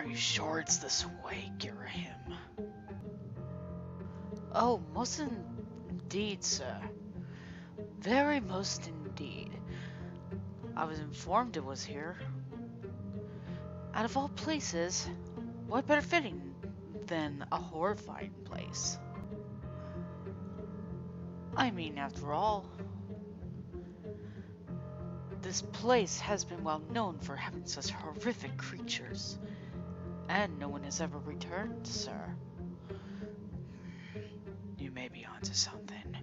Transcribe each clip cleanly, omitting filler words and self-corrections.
Are you sure it's this way, Girahim? Oh, most indeed, sir. Very most indeed. I was informed it was here. Out of all places, what better fitting than a horrifying place? I mean, after all, this place has been well known for having such horrific creatures, and no one has ever returned, sir. You may be onto something,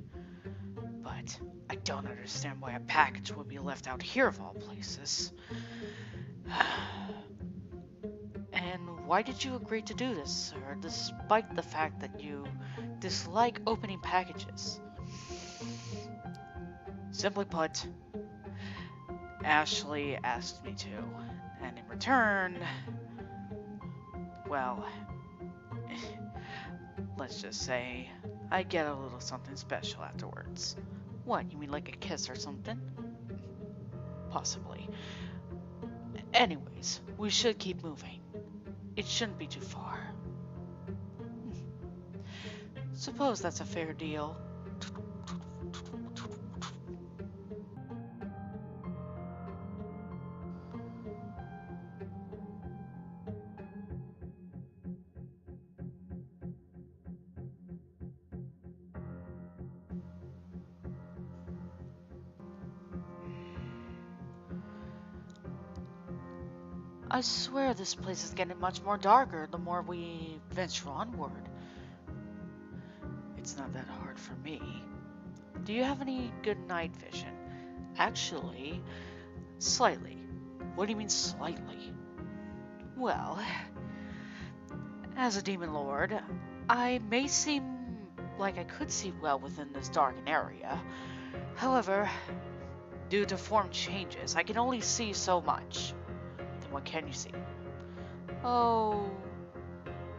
but I don't understand why a package would be left out here of all places. And why did you agree to do this, sir, despite the fact that you dislike opening packages? Simply put, Ashley asked me to, and in return, well, let's just say I get a little something special afterwards. What, you mean like a kiss or something? Possibly. Anyways, we should keep moving. It shouldn't be too far. Suppose that's a fair deal. I swear this place is getting much more darker the more we venture onward. It's not that hard for me. Do you have any good night vision? Actually, slightly. What do you mean slightly? Well, as a demon lord, I may seem like I could see well within this darkened area. However, due to form changes, I can only see so much. Then what can you see? Oh,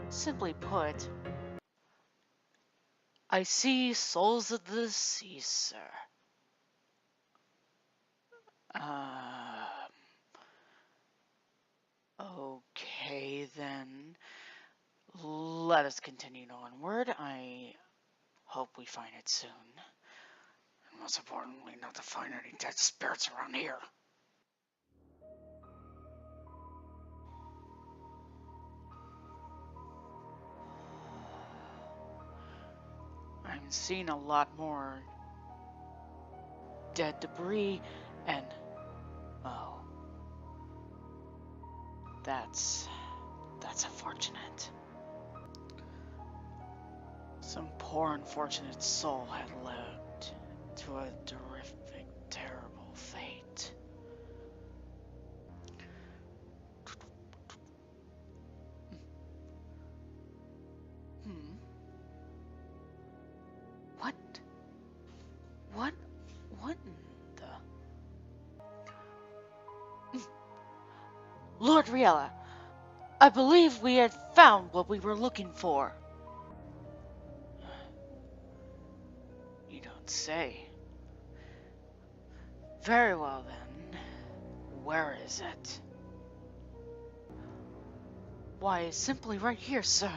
simply put, I see souls of the sea, sir. Um, okay then. Let us continue onward. I hope we find it soon. And most importantly, not to find any dead spirits around here. I'm seeing a lot more dead debris and... oh. That's unfortunate. Some poor unfortunate soul had led to a terrific, terrible fate. Hmm. What? What? What in the... Lord Reala, I believe we had found what we were looking for. You don't say. Very well then. Where is it? Why, simply right here, sir.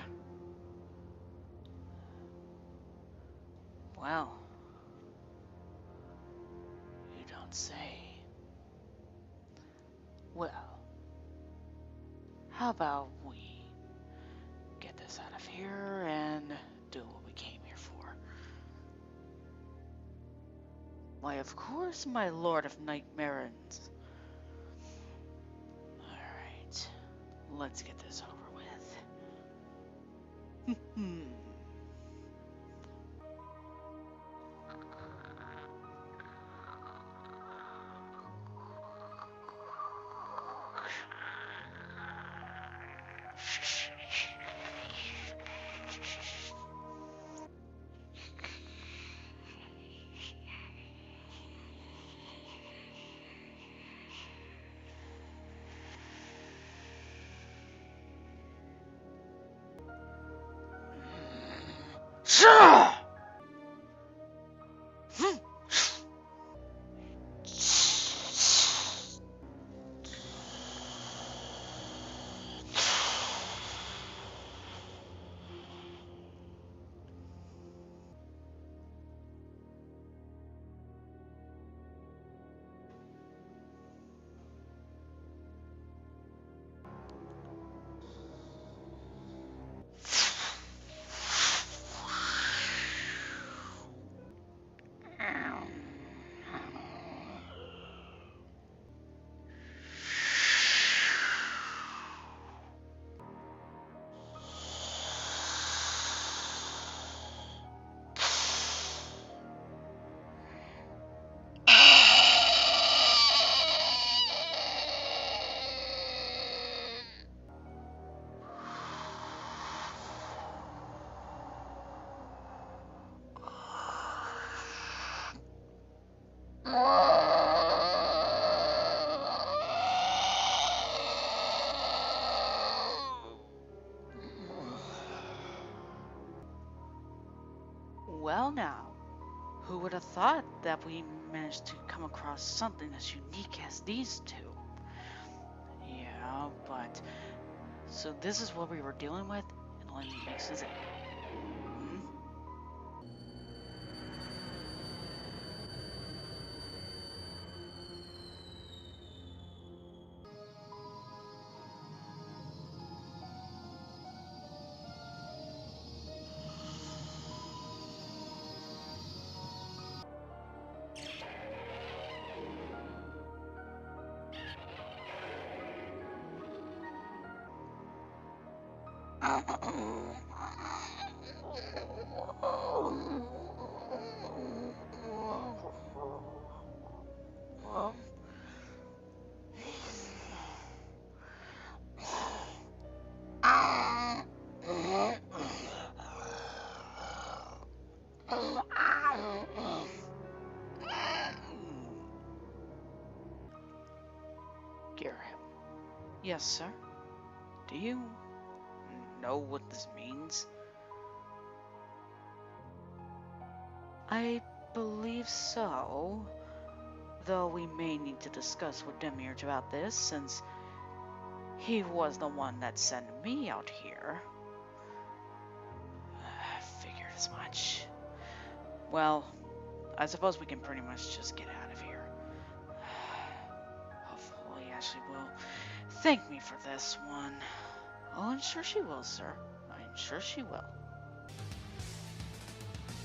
Well, you don't say. Well, how about we get this out of here and do what we came here for? Why, of course, my Lord of Nightmares. Alright, let's get this over with. Well now, who would have thought that we managed to come across something as unique as these two? Yeah, but... So this is what we were dealing with? It only makes sense. Hmm? Garrett. Yes, sir. Do you know what this means? I believe so. Though we may need to discuss with Demiurge about this, since he was the one that sent me out here. I figured as much. Well, I suppose we can pretty much just get out of here. Hopefully Ashley will thank me for this one. Oh, I'm sure she will, sir. I'm sure she will.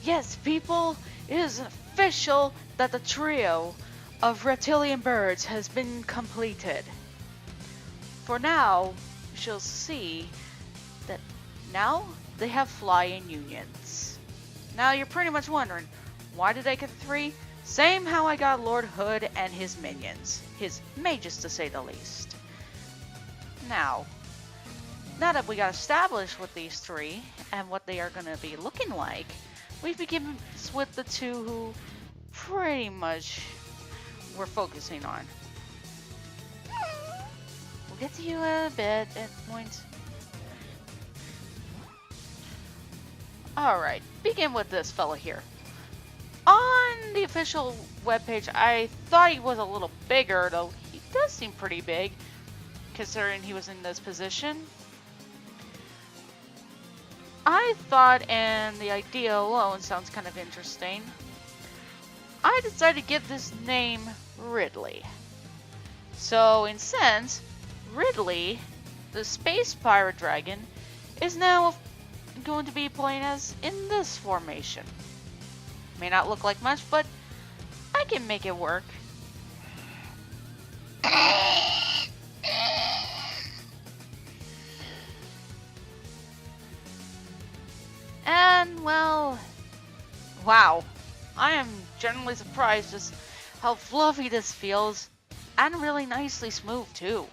Yes, people, it is official that the trio of reptilian birds has been completed. For now, we shall see that now they have flying unions. Now you're pretty much wondering, why did I get 3? Same how I got Lord Hood and his minions. His mages, to say the least. Now that we got established with these 3 and what they are going to be looking like, we begin with the 2 who pretty much we're focusing on. We'll get to you a bit at points. Alright, begin with this fella here. On the official webpage, I thought he was a little bigger, though he does seem pretty big, considering he was in this position. I thought, and the idea alone sounds kind of interesting, I decided to give this name Ridley. So, in sense, Ridley, the space pirate dragon, is now going to be playing as in this formation. May not look like much, but I can make it work. And, well, wow. I am genuinely surprised just how fluffy this feels, and really nicely smooth too.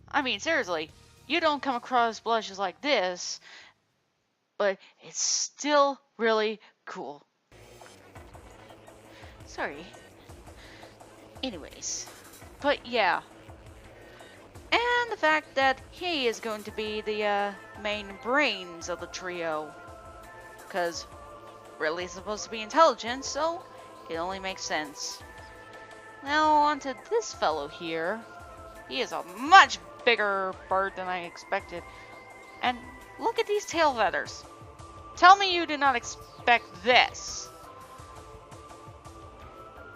I mean, seriously, you don't come across blushes like this, but it's still really cool. Sorry. Anyways, but yeah. And the fact that he is going to be the main brains of the trio, because Ridley is supposed to be intelligent, so it only makes sense. Now on to this fellow here. He is a much bigger bird than I expected. And look at these tail feathers. Tell me you did not expect this.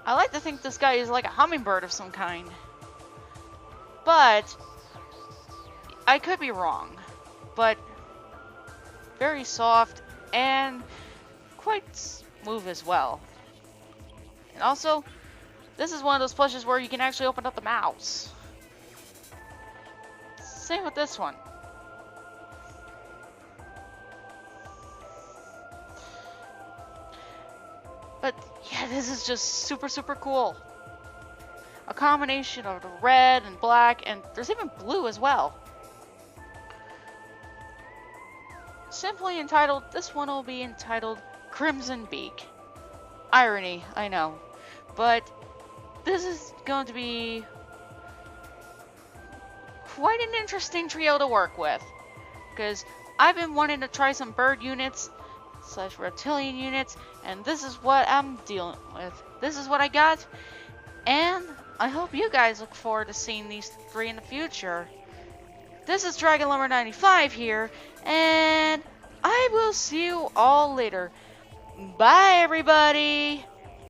I like to think this guy is like a hummingbird of some kind. But I could be wrong. But very soft and quite smooth as well. And also, this is one of those plushes where you can actually open up the mouse. Same with this one. But yeah, this is just super, super cool. A combination of the red and black, and there's even blue as well. Simply entitled, this one will be entitled Crimson Beak. Irony, I know. But this is going to be quite an interesting trio to work with. Because I've been wanting to try some bird units slash reptilian units, and this is what I'm dealing with. This is what I got, and I hope you guys look forward to seeing these 3 in the future. This is Dragon Lumber 95 here, and I will see you all later. Bye, everybody!